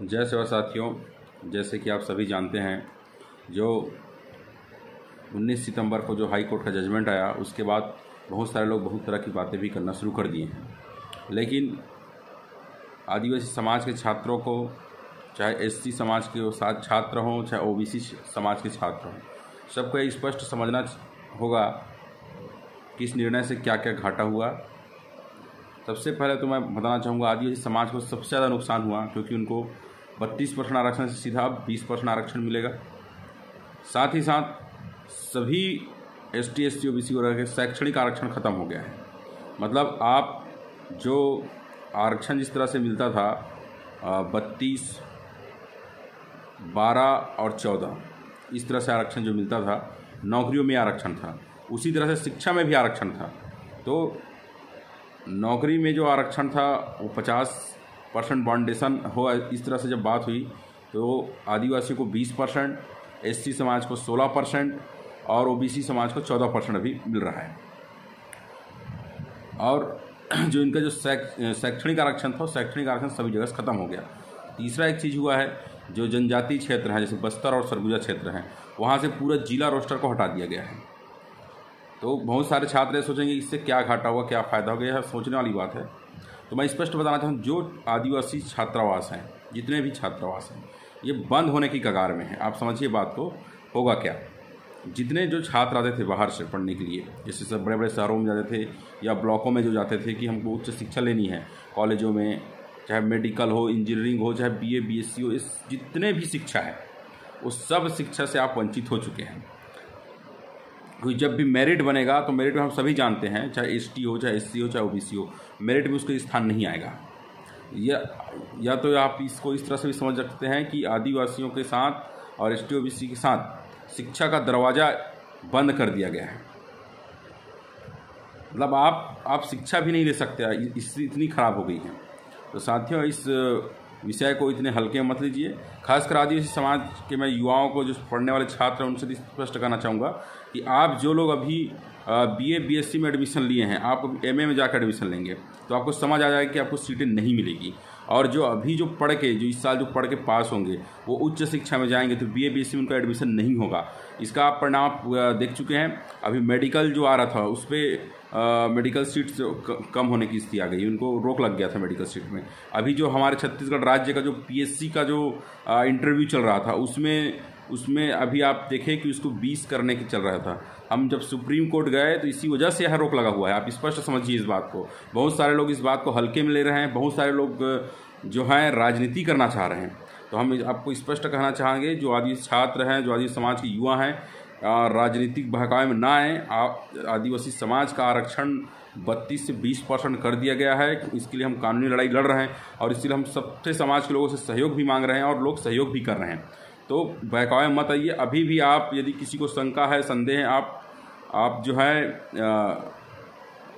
जय सेवा साथियों, जैसे कि आप सभी जानते हैं, जो 19 सितंबर को जो हाई कोर्ट का जजमेंट आया, उसके बाद बहुत सारे लोग बहुत तरह की बातें भी करना शुरू कर दिए हैं। लेकिन आदिवासी समाज के छात्रों को, चाहे एससी समाज के साथ छात्र हों, चाहे ओबीसी समाज के छात्र हों, सबको ये स्पष्ट समझना होगा कि इस निर्णय से क्या क्या घाटा हुआ। सबसे पहले तो मैं बताना चाहूँगा, आदिवासी समाज को सबसे ज़्यादा नुकसान हुआ क्योंकि उनको 32% आरक्षण से सीधा 20% आरक्षण मिलेगा। साथ ही साथ सभी एसटी, एससी, ओबीसी वगैरह के शैक्षणिक आरक्षण ख़त्म हो गया है। मतलब आप जो आरक्षण जिस तरह से मिलता था 32, 12 और 14, इस तरह से आरक्षण जो मिलता था, नौकरियों में आरक्षण था, उसी तरह से शिक्षा में भी आरक्षण था। तो नौकरी में जो आरक्षण था वो 50% बाउंडेशन हो, इस तरह से जब बात हुई तो आदिवासियों को 20%, एससी समाज को 16% और ओबीसी समाज को 14% अभी मिल रहा है। और जो इनका जो शैक्षणिक आरक्षण था, शैक्षणिक आरक्षण सभी जगह ख़त्म हो गया। तीसरा एक चीज़ हुआ है, जो जनजातीय क्षेत्र हैं जैसे बस्तर और सरगुजा क्षेत्र हैं, वहाँ से पूरा जिला रोस्टर को हटा दिया गया है। तो बहुत सारे छात्र सोचेंगे इससे क्या घाटा हुआ, क्या फ़ायदा हो गया, यह सोचने वाली बात है। तो मैं स्पष्ट बताना चाहूँ, जो आदिवासी छात्रावास हैं, जितने भी छात्रावास हैं, ये बंद होने की कगार में है। आप समझिए बात को, होगा क्या। जितने जो छात्र आते थे बाहर से पढ़ने के लिए, जैसे सब बड़े बड़े शहरों में जाते थे या ब्लॉकों में जो जाते थे कि हमको उच्च शिक्षा लेनी है, कॉलेजों में, चाहे मेडिकल हो, इंजीनियरिंग हो, चाहे बीए बीएससी हो, इस जितने भी शिक्षा है उस सब शिक्षा से आप वंचित हो चुके हैं। क्योंकि जब भी मेरिट बनेगा तो मेरिट में हम सभी जानते हैं, चाहे एसटी हो, चाहे एससी हो, चाहे ओबीसी हो, मेरिट में उसका स्थान नहीं आएगा। या तो आप इसको इस तरह से भी समझ सकते हैं कि आदिवासियों के साथ और एसटी ओबीसी के साथ शिक्षा का दरवाज़ा बंद कर दिया गया है। मतलब आप शिक्षा भी नहीं ले सकते, इससे इतनी ख़राब हो गई है। तो साथियों, इस विषय को इतने हल्के मत लीजिए। खासकर आदिवासी समाज के मैं युवाओं को, जो पढ़ने वाले छात्र हैं, उनसे भी स्पष्ट करना चाहूँगा कि आप जो लोग अभी बीए बीएससी में एडमिशन लिए हैं, आप एमए में जाकर एडमिशन लेंगे तो आपको समझ आ जाएगा कि आपको सीटें नहीं मिलेगी। और जो अभी जो पढ़ के, जो इस साल जो पढ़ के पास होंगे, वो उच्च शिक्षा में जाएंगे तो बीए बीएससी में उनका एडमिशन नहीं होगा। इसका आप परिणाम देख चुके हैं। अभी मेडिकल जो आ रहा था, उस पर मेडिकल सीट्स कम होने की स्थिति आ गई, उनको रोक लग गया था मेडिकल सीट में। अभी जो हमारे छत्तीसगढ़ राज्य का जो पीएससी का जो इंटरव्यू चल रहा था, उसमें अभी आप देखें कि उसको 20 करने की चल रहा था। हम जब सुप्रीम कोर्ट गए तो इसी वजह से यह रोक लगा हुआ है। आप स्पष्ट समझिए इस बात को। बहुत सारे लोग इस बात को हल्के में ले रहे हैं, बहुत सारे लोग जो हैं राजनीति करना चाह रहे हैं। तो हम आपको स्पष्ट कहना चाहेंगे, जो आदिवासी छात्र हैं, जो आदिवासी समाज के युवा हैं, राजनीतिक बहकावे में ना आए। आदिवासी समाज का आरक्षण 32 से 20% कर दिया गया है। इसके लिए हम कानूनी लड़ाई लड़ रहे हैं और इसलिए हम सबसे समाज के लोगों से सहयोग भी मांग रहे हैं और लोग सहयोग भी कर रहे हैं। तो बहकावे मत आइए। अभी भी आप, यदि किसी को शंका है, संदेह है, आप जो है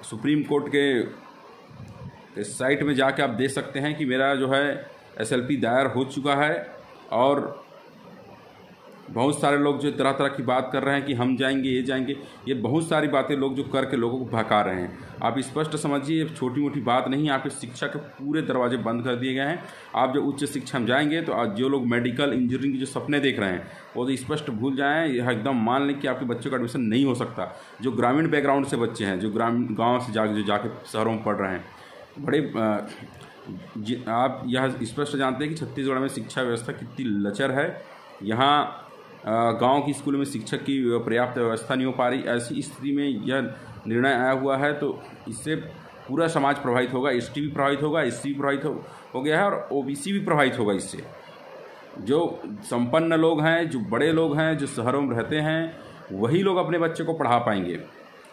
सुप्रीम कोर्ट के साइट में जाके आप देख सकते हैं कि मेरा जो है एसएलपी दायर हो चुका है। और बहुत सारे लोग जो तरह तरह की बात कर रहे हैं कि हम जाएंगे, ये जाएंगे, ये बहुत सारी बातें लोग जो करके लोगों को भड़का रहे हैं। आप स्पष्ट समझिए, ये छोटी मोटी बात नहीं है। आपके शिक्षा के पूरे दरवाजे बंद कर दिए गए हैं। आप जो उच्च शिक्षा में जाएंगे तो आज जो लोग मेडिकल, इंजीनियरिंग के जो सपने देख रहे हैं, वो तो स्पष्ट भूल जाएँ। यह एकदम मान लें कि आपके बच्चों का एडमिशन नहीं हो सकता। जो ग्रामीण बैकग्राउंड से बच्चे हैं, जो ग्रामीण गाँव से जाके शहरों में पढ़ रहे हैं, आप यह स्पष्ट जानते हैं कि छत्तीसगढ़ में शिक्षा व्यवस्था कितनी लचर है। यहाँ गांव की स्कूल में शिक्षक की पर्याप्त व्यवस्था नहीं हो पा रही। ऐसी स्थिति में यह निर्णय आया हुआ है, तो इससे पूरा समाज प्रभावित होगा। एसटी भी प्रभावित होगा, एससी भी प्रभावित हो गया है और ओबीसी भी प्रभावित होगा। इससे जो संपन्न लोग हैं, जो बड़े लोग हैं, जो शहरों में रहते हैं, वही लोग अपने बच्चे को पढ़ा पाएंगे।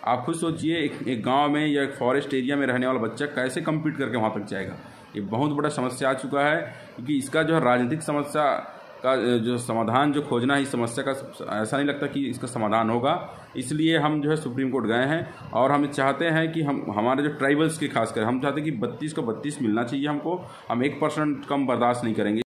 आप खुद सोचिए, एक गाँव में या एक फॉरेस्ट एरिया में रहने वाला बच्चा कैसे कम्पीट करके वहाँ तक जाएगा। ये बहुत बड़ा समस्या आ चुका है, क्योंकि इसका जो है राजनीतिक समस्या का जो समाधान जो खोजना है, इस समस्या का ऐसा नहीं लगता कि इसका समाधान होगा। इसलिए हम जो है सुप्रीम कोर्ट गए हैं और हम चाहते हैं कि हमारे जो ट्राइबल्स के खासकर हम चाहते हैं कि 32 को 32 मिलना चाहिए हमको। हम 1% कम बर्दाश्त नहीं करेंगे।